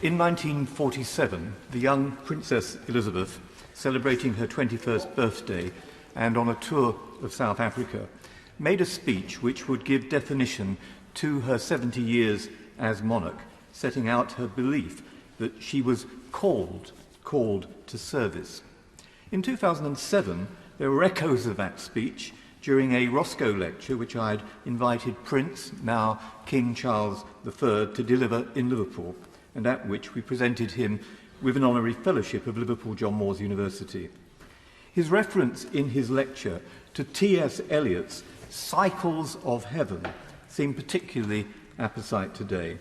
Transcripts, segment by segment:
In 1947, the young Princess Elizabeth, celebrating her 21st birthday and on a tour of South Africa, made a speech which would give definition to her 70 years as monarch, setting out her belief that she was called to service. In 2007, there were echoes of that speech during a Roscoe lecture which I had invited Prince, now King Charles III, to deliver in Liverpool, and at which we presented him with an honorary fellowship of Liverpool John Moores University. His reference in his lecture to T.S. Eliot's Cycles of Heaven seemed particularly apposite today.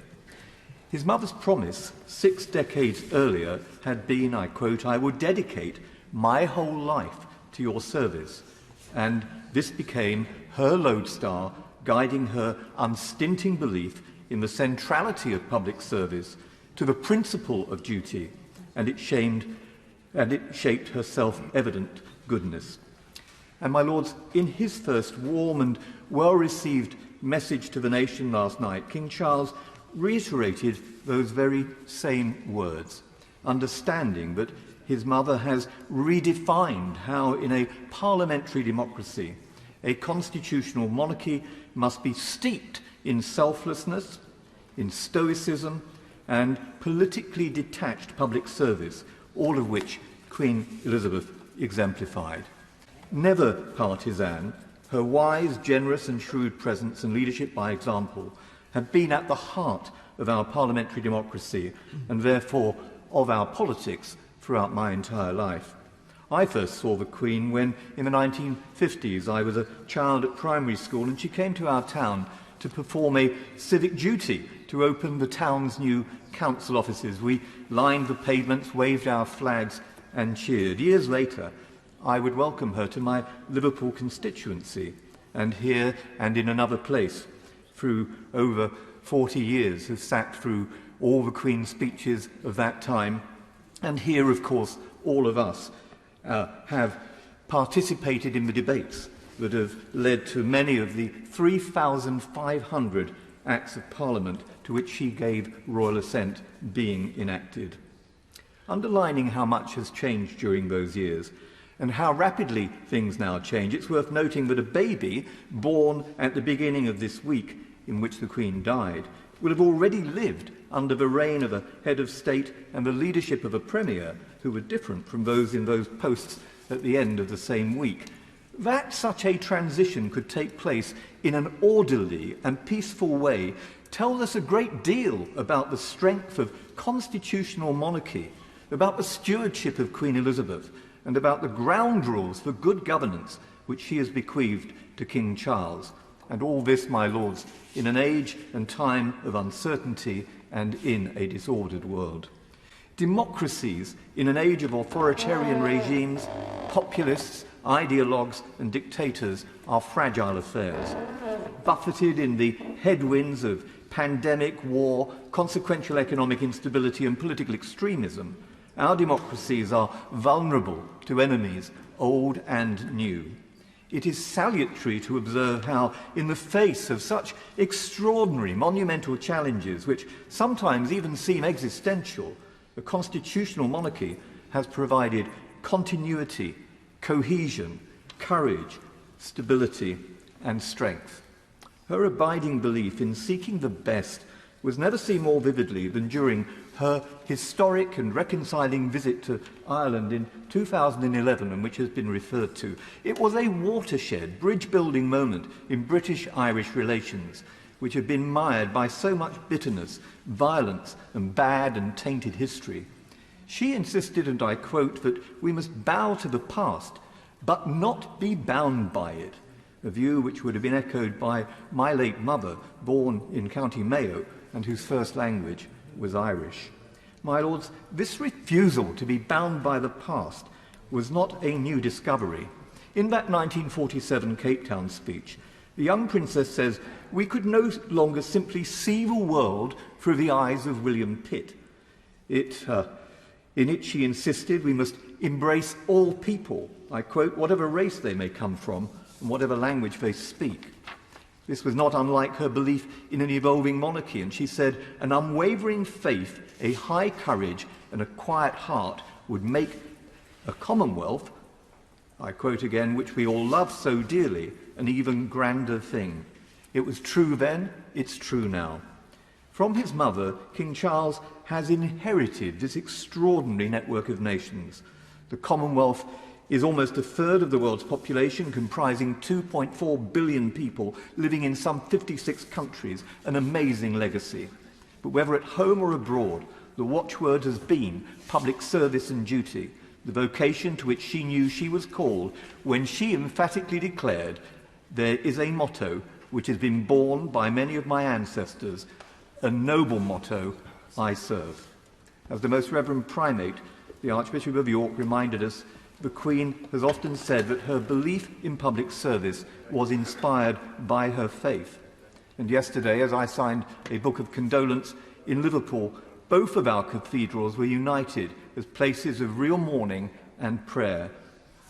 His mother's promise 6 decades earlier had been, I quote, "I would dedicate my whole life to your service," and this became her lodestar, guiding her unstinting belief in the centrality of public service to the principle of duty, and it shaped her self-evident goodness. And my lords, in his first warm and well-received message to the nation last night, King Charles reiterated those very same words, understanding that his mother has redefined how, in a parliamentary democracy, a constitutional monarchy must be steeped in selflessness, in stoicism, and politically detached public service, all of which Queen Elizabeth exemplified. Never partisan, her wise, generous and shrewd presence and leadership by example have been at the heart of our parliamentary democracy and therefore of our politics throughout my entire life. I first saw the Queen when, in the 1950s, I was a child at primary school and she came to our town to perform a civic duty to open the town's new council offices. We lined the pavements, waved our flags and cheered. Years later, I would welcome her to my Liverpool constituency, and here and in another place, through over 40 years, have sat through all the Queen's speeches of that time, and here, of course, all of us have participated in the debates that have led to many of the 3,500 Acts of Parliament to which she gave royal assent being enacted. Underlining how much has changed during those years and how rapidly things now change, it's worth noting that a baby born at the beginning of this week in which the Queen died will have already lived under the reign of a head of state and the leadership of a premier who were different from those in those posts at the end of the same week. That such a transition could take place in an orderly and peaceful way tells us a great deal about the strength of constitutional monarchy, about the stewardship of Queen Elizabeth, and about the ground rules for good governance which she has bequeathed to King Charles. And all this, my lords, in an age and time of uncertainty and in a disordered world. Democracies in an age of authoritarian regimes, populists, ideologues and dictators are fragile affairs. Buffeted in the headwinds of pandemic, war, consequential economic instability and political extremism, our democracies are vulnerable to enemies, old and new. It is salutary to observe how, in the face of such extraordinary, monumental challenges, which sometimes even seem existential, the constitutional monarchy has provided continuity, cohesion, courage, stability, and strength. Her abiding belief in seeking the best was never seen more vividly than during her historic and reconciling visit to Ireland in 2011, and which has been referred to. It was a watershed, bridge-building moment in British-Irish relations, which had been mired by so much bitterness, violence, and bad and tainted history. She insisted, and I quote, that we must bow to the past, but not be bound by it, a view which would have been echoed by my late mother, born in County Mayo, and whose first language was Irish. My lords, this refusal to be bound by the past was not a new discovery. In that 1947 Cape Town speech, the young princess says, "We could no longer simply see the world through the eyes of William Pitt." In it she insisted we must embrace all people, I quote, "whatever race they may come from and whatever language they speak." This was not unlike her belief in an evolving monarchy, and she said, "An unwavering faith, a high courage, and a quiet heart would make a Commonwealth," I quote again, "which we all love so dearly, an even grander thing." It was true then, it's true now. From his mother, King Charles has inherited this extraordinary network of nations. The Commonwealth is almost a third of the world's population, comprising 2.4 billion people living in some 56 countries, an amazing legacy. But whether at home or abroad, the watchword has been public service and duty, the vocation to which she knew she was called when she emphatically declared, "There is a motto which has been borne by many of my ancestors, a noble motto, I serve." As the Most Reverend Primate, the Archbishop of York, reminded us, the Queen has often said that her belief in public service was inspired by her faith. And yesterday, as I signed a book of condolence in Liverpool, both of our cathedrals were united as places of real mourning and prayer.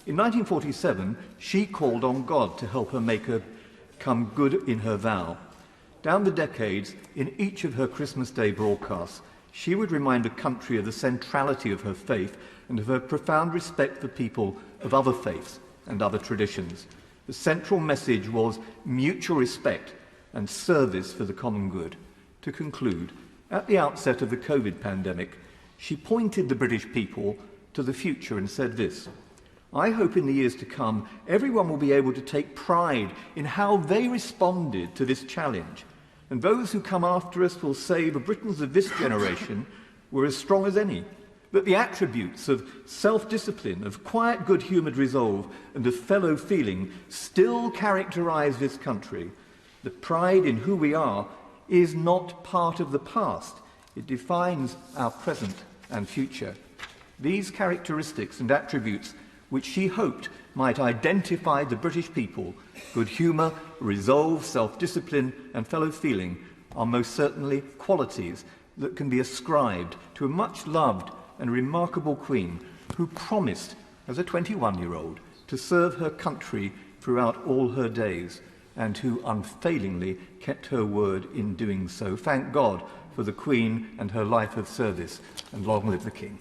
In 1947, she called on God to help her make her come good in her vow. Down the decades, in each of her Christmas Day broadcasts, she would remind the country of the centrality of her faith and of her profound respect for people of other faiths and other traditions. The central message was mutual respect and service for the common good. To conclude, at the outset of the COVID pandemic, she pointed the British people to the future and said this: "I hope in the years to come, everyone will be able to take pride in how they responded to this challenge. And those who come after us will say the Britons of this generation were as strong as any, that the attributes of self-discipline, of quiet good-humoured resolve, and of fellow feeling still characterise this country. The pride in who we are is not part of the past. It defines our present and future." These characteristics and attributes which she hoped might identify the British people, good humour, resolve, self-discipline and fellow feeling, are most certainly qualities that can be ascribed to a much-loved and remarkable Queen who promised, as a 21-year-old, to serve her country throughout all her days, and who unfailingly kept her word in doing so. Thank God for the Queen and her life of service, and long live the King.